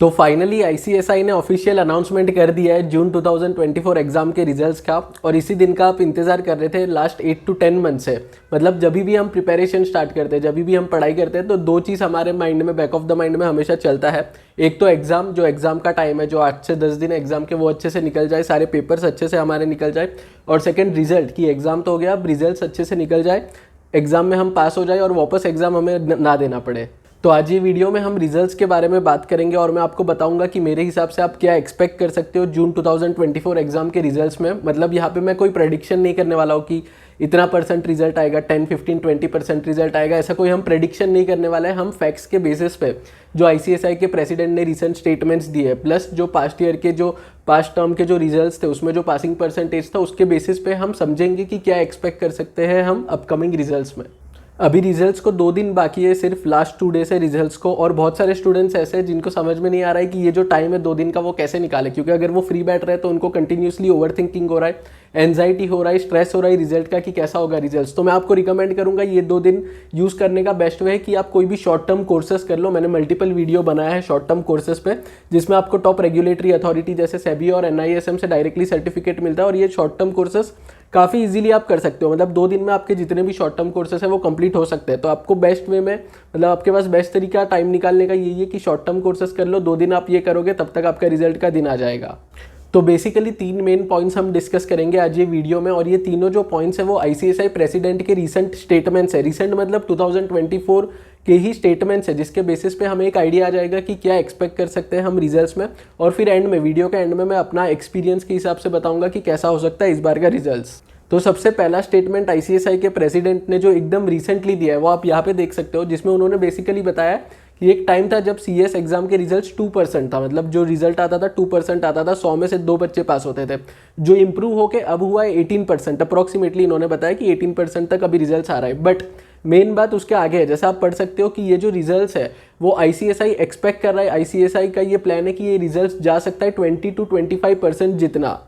तो finally ICSI ने official announcement कर दिया है जून 2024 एग्जाम के रिजल्ट्स का। और इसी दिन का आप इंतजार कर रहे थे लास्ट 8 to 10 मंथ से। मतलब जब भी हम प्रिपरेशन स्टार्ट करते हैं, जब भी हम पढ़ाई करते हैं, तो दो चीज़ हमारे माइंड में, बैक ऑफ द माइंड में हमेशा चलता है। एक तो एग्जाम, जो एग्जाम का टाइम है, जो 8 से 10 दिन एग्जाम के, वो अच्छे से निकल जाए, सारे पेपर्स अच्छे से हमारे निकल जाए। और सेकेंड रिजल्ट, कि एग्जाम तो हो गया, अब रिजल्ट अच्छे से निकल जाए, एग्जाम में हम पास हो जाए और वापस एग्जाम हमें ना देना पड़े। तो आज ये वीडियो में हम रिजल्ट्स के बारे में बात करेंगे और मैं आपको बताऊंगा कि मेरे हिसाब से आप क्या एक्सपेक्ट कर सकते हो जून 2024 एग्जाम के रिजल्ट्स में। मतलब यहाँ पे मैं कोई प्रेडिक्शन नहीं करने वाला हूँ कि इतना % रिजल्ट आएगा, 10, 15, 20% रिजल्ट आएगा, ऐसा कोई हम प्रेडिक्शन नहीं करने वाला है। हम फैक्ट्स के बेसिस पे, जो आईसीएसआई के प्रेसिडेंट ने रिसेंट स्टेटमेंट्स दिए, प्लस जो पास्ट ईयर के, जो पास्ट टर्म के जो रिजल्ट्स थे, उसमें जो पासिंग % था, उसके बेसिस पे हम समझेंगे कि क्या एक्सपेक्ट कर सकते हैं हम अपकमिंग रिजल्ट्स में। अभी रिजल्ट्स को 2 दिन बाकी है, सिर्फ लास्ट 2 डेज है रिजल्ट्स को। और बहुत सारे स्टूडेंट्स ऐसे हैं जिनको समझ में नहीं आ रहा है कि ये जो टाइम है 2 दिन का, वो कैसे निकाले, क्योंकि अगर वो फ्री बैठ रहे हैं तो उनको कंटिन्यूसली ओवर थिंकिंग हो रहा है, एंजाइटी हो रहा है, स्ट्रेस हो रहा है रिजल्ट का कि कैसा होगा रिजल्ट्स। तो मैं आपको रिकमेंड करूंगा ये 2 दिन यूज़ करने का बेस्ट वे है कि आप कोई भी शॉर्ट टर्म कोर्सेज कर लो। मैंने मल्टीपल वीडियो बनाया है शॉर्ट टर्म कोर्सेज पे, जिसमें आपको टॉप रेगुलेटरी अथॉरिटी जैसे सेबी और एनआईएसएम से डायरेक्टली सर्टिफिकेट मिलता है। और ये शॉर्ट टर्म कोर्सेज काफ़ी इजीली आप कर सकते हो। मतलब 2 दिन में आपके जितने भी शॉर्ट टर्म कोर्सेज हैं वो कंप्लीट हो सकते हैं। तो आपको बेस्ट वे में, मतलब आपके पास बेस्ट तरीका टाइम निकालने का यही है कि शॉर्ट टर्म कोर्सेज कर लो। 2 दिन आप ये करोगे, तब तक आपका रिजल्ट का दिन आ जाएगा। तो बेसिकली 3 मेन पॉइंट्स हम डिस्कस करेंगे आज ये वीडियो में। और ये तीनों जो पॉइंट्स है वो आईसीएसआई प्रेसिडेंट के रिसेंट स्टेटमेंट्स है। रिसेंट मतलब 2024 के ही स्टेटमेंट्स है, जिसके बेसिस पे हमें एक आइडिया आ जाएगा कि क्या एक्सपेक्ट कर सकते हैं हम रिजल्ट्स में। और फिर एंड में, वीडियो के एंड में, मैं अपना एक्सपीरियंस के हिसाब से बताऊंगा कि कैसा हो सकता है इस बार का रिजल्ट्स। तो सबसे पहला स्टेटमेंट आईसीएसआई के प्रेसिडेंट ने जो एकदम रिसेंटली दिया है वो आप यहाँ पे देख सकते हो, जिसमें उन्होंने बेसिकली बताया कि एक टाइम था जब सीएस एग्जाम के रिजल्ट्स 2% था। मतलब जो रिजल्ट आता था 2% आता था, 100 में से 2 बच्चे पास होते थे, जो इंप्रूव होके अब हुआ है 18%। अप्रॉक्सीमेटली इन्होंने बताया कि 18% तक अभी रिजल्ट्स आ रहा है। बट मेन बात उसके आगे है, जैसा आप पढ़ सकते हो कि ये जो रिजल्ट्स है वो आईसीएसआई एक्सपेक्ट कर रहा है। आईसीएसआई का ये प्लान है कि ये रिजल्ट्स जा सकता है 20 to 25% जितना।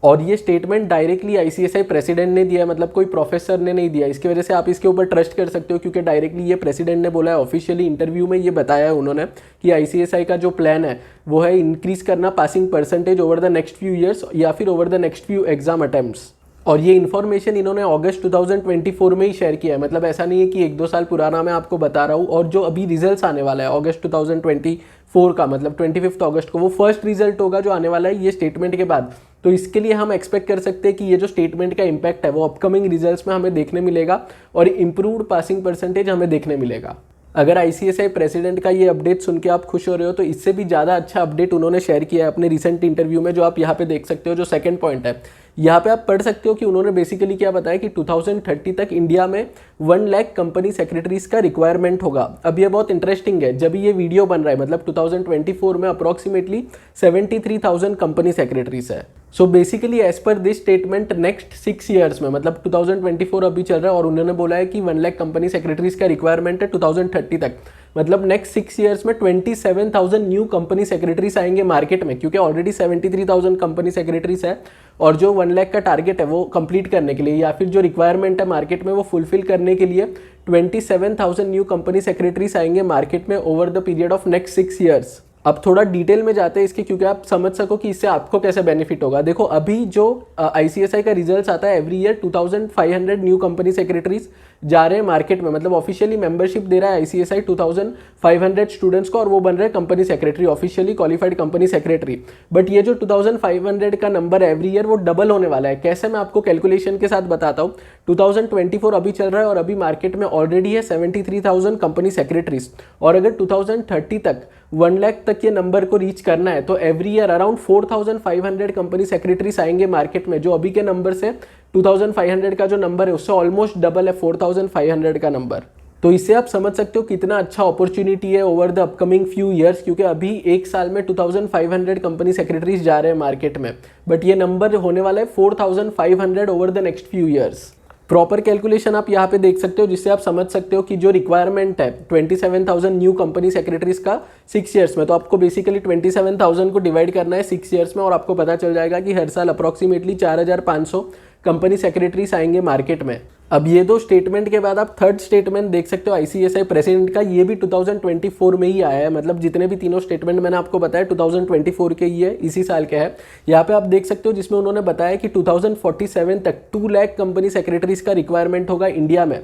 और ये स्टेटमेंट डायरेक्टली आईसीएसआई प्रेसिडेंट ने दिया है, मतलब कोई प्रोफेसर ने नहीं दिया। इसकी वजह से आप इसके ऊपर ट्रस्ट कर सकते हो, क्योंकि डायरेक्टली ये प्रेसिडेंट ने बोला है, ऑफिशियली इंटरव्यू में ये बताया है उन्होंने कि आईसीएसआई का जो प्लान है वो है इंक्रीज करना passing % over the next few years या फिर over the next few exam attempts. और ये इन्फॉर्मेशन इन्होंने अगस्त 2024 में ही शेयर किया है। मतलब ऐसा नहीं है कि 1-2 साल पुराना मैं आपको बता रहा हूँ। और जो अभी रिजल्ट्स आने वाला है अगस्त 2024 का, मतलब 25 अगस्त को वो फर्स्ट रिजल्ट होगा जो आने वाला है ये स्टेटमेंट के बाद। तो इसके लिए हम एक्सपेक्ट कर सकते हैं कि ये जो स्टेटमेंट का इम्पैक्ट है वो अपकमिंग रिजल्ट्स में हमें देखने मिलेगा और इम्प्रूव्ड पासिंग % हमें देखने मिलेगा। अगर आईसीएसआई प्रेसिडेंट का ये अपडेट सुन के आप खुश हो रहे हो, तो इससे भी ज़्यादा अच्छा अपडेट उन्होंने शेयर किया है अपने रिसेंट इंटरव्यू में, जो आप यहाँ पे देख सकते हो। जो सेकंड पॉइंट है, यहाँ पे आप पढ़ सकते हो कि उन्होंने बेसिकली क्या बताया कि 2030 तक इंडिया में 1 लाख कंपनी सेक्रेटरीज का रिक्वायरमेंट होगा। अब ये बहुत इंटरेस्टिंग है, जब ये वीडियो बन रहा है मतलब 2024 में अप्रॉक्सीमेटली 73,000 कंपनी सेक्रेटरीज है। So basically as per this statement next 6 years में, मतलब 2024 अभी चल रहा है और उन्होंने बोला है कि 1 लाख कंपनी सेक्रेटरीज का रिक्वायरमेंट है 2030 तक। मतलब नेक्स्ट 6 ईयर्स में 27,000 न्यू कंपनी सेक्रेटरीज आएंगे मार्केट में, क्योंकि ऑलरेडी 73,000 कंपनी सेक्रेटरीज है। और जो 1 लाख का टारगेट है वो कंप्लीट करने के लिए, या फिर जो रिक्वायरमेंट है मार्केट में वो फुलफिल करने के लिए 27,000 न्यू कंपनी सेक्रेटरीज आएंगे मार्केट में over the period of next 6 years. अब थोड़ा डिटेल में जाते हैं इसके, क्योंकि आप समझ सको कि इससे आपको कैसे बेनिफिट होगा। देखो अभी जो आईसीएसआई का रिजल्ट्स आता है every year 2500 new company secretaries जा रहे हैं मार्केट में। मतलब ऑफिशियली मेंबरशिप दे रहा है आईसीएसआई 2500 स्टूडेंट्स को, और वो बन रहे हैं company secretary, officially qualified company secretary. But ये जो 2500 का नंबर है एवरी ईयर वो डबल होने वाला है। कैसे, मैं आपको कैलकुलेशन के साथ बताता हूँ। 2024 अभी चल रहा है और अभी मार्केट में ऑलरेडी है 73,000 कंपनी सेक्रेटरीज। और अगर 2030 तक 1 लाख तक ये नंबर को रीच करना है तो every year around 4,500 company secretaries आएंगे मार्केट में, जो अभी के नंबर से 2,500 का जो नंबर है उससे ऑलमोस्ट डबल है 4,500 का नंबर। तो इससे आप समझ सकते हो कितना अच्छा अपॉर्चुनिटी है over the upcoming few years, क्योंकि अभी एक साल में 2,500 कंपनी सेक्रेटरीज जा रहे हैं मार्केट में, बट ये नंबर होने वाला है 4,500 over the next few years. Proper calculation आप यहाँ पे देख सकते हो, जिससे आप समझ सकते हो कि जो रिक्वायरमेंट है 27,000 न्यू कंपनी सेक्रेटरीज का 6 ईयर्स में, तो आपको बेसिकली 27,000 को डिवाइड करना है 6 ईयर्स में, और आपको पता चल जाएगा कि हर साल अप्रॉक्सीमेटली 4,500 कंपनी सेक्रेटरीज आएंगे मार्केट में। अब ये दो स्टेटमेंट के बाद आप थर्ड स्टेटमेंट देख सकते हो आईसीएसआई प्रेसिडेंट का, ये भी 2024 में ही आया है। मतलब जितने भी तीनों स्टेटमेंट मैंने आपको बताया 2024 के ही है, इसी साल के है। यहाँ पे आप देख सकते हो जिसमें उन्होंने बताया कि 2047 तक 2 लाख कंपनी सेक्रेटरीज का रिक्वायरमेंट होगा इंडिया में।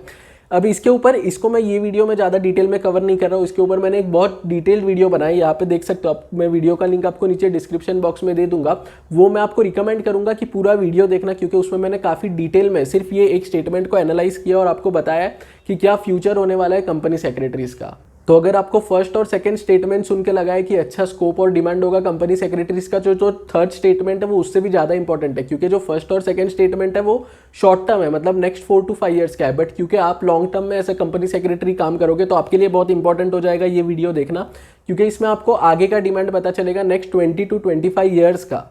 अब इसके ऊपर, इसको मैं ये वीडियो में ज़्यादा डिटेल में कवर नहीं कर रहा हूँ, इसके ऊपर मैंने एक बहुत डिटेल वीडियो बनाई, यहाँ पे देख सकते हो आप। मैं वीडियो का लिंक आपको नीचे डिस्क्रिप्शन बॉक्स में दे दूंगा, वो मैं आपको रिकमेंड करूंगा कि पूरा वीडियो देखना, क्योंकि उसमें मैंने काफ़ी डिटेल में सिर्फ ये एक स्टेटमेंट को एनालाइज किया और आपको बताया कि क्या फ्यूचर होने वाला है कंपनी सेक्रेटरीज का। तो अगर आपको फर्स्ट और सेकंड स्टेटमेंट सुन के लगा है कि अच्छा स्कोप और डिमांड होगा कंपनी सेक्रेटरीज का, जो थर्ड स्टेटमेंट है वो उससे भी ज़्यादा इंपॉर्टेंट है, क्योंकि जो फर्स्ट और सेकंड स्टेटमेंट है वो शॉर्ट टर्म है, मतलब नेक्स्ट 4 to 5 ईयर्स का है। बट क्योंकि आप लॉन्ग टर्म में ऐसे कंपनी सेक्रेटरी काम करोगे तो आपके लिए बहुत इंपॉर्टेंट हो जाएगा ये वीडियो देखना, क्योंकि इसमें आपको आगे का डिमांड पता चलेगा नेक्स्ट 20 to 25 ईयर्स का।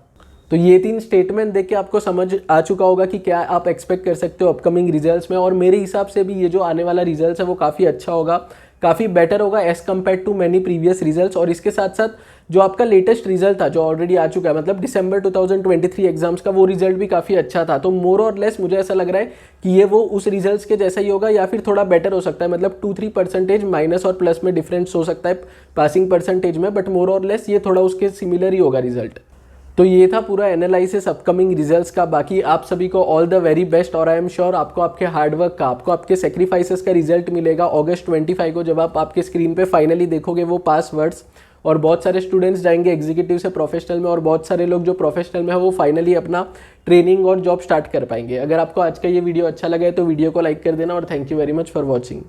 तो ये 3 स्टेटमेंट देख के आपको समझ आ चुका होगा कि क्या आप एक्सपेक्ट कर सकते हो अपकमिंग रिजल्ट्स में। और मेरे हिसाब से भी ये जो आने वाला रिजल्ट है वो काफ़ी अच्छा होगा, काफ़ी बेटर होगा as compare to many previous results. और इसके साथ साथ जो आपका लेटेस्ट रिजल्ट था जो ऑलरेडी आ चुका है, मतलब दिसंबर 2023 एग्जाम्स का, वो रिजल्ट भी काफ़ी अच्छा था। तो मोर और लेस मुझे ऐसा लग रहा है कि ये वो उस रिजल्ट्स के जैसा ही होगा या फिर थोड़ा बेटर हो सकता है, मतलब 2-3% माइनस और प्लस में डिफरेंस हो सकता है पासिंग परसेंटेज में, बट मोर और लेस ये थोड़ा उसके सिमिलर ही होगा रिजल्ट। तो ये था पूरा एनालिसिस अपकमिंग रिजल्ट्स का। बाकी आप सभी को ऑल द वेरी बेस्ट, और आई एम श्योर आपको आपके हार्डवर्क का, आपको आपके सेक्रीफाइसेस का रिजल्ट मिलेगा अगस्त 25 को, जब आप आपके स्क्रीन पे फाइनली देखोगे वो पास वर्ड्स। और बहुत सारे स्टूडेंट्स जाएंगे एग्जीक्यूटिव से प्रोफेशनल में, और बहुत सारे लोग जो प्रोफेशनल में है वो फाइनली अपना ट्रेनिंग और जॉब स्टार्ट कर पाएंगे। अगर आपको आज का ये वीडियो अच्छा लगा है तो वीडियो को लाइक कर देना, और thank you very much for watching.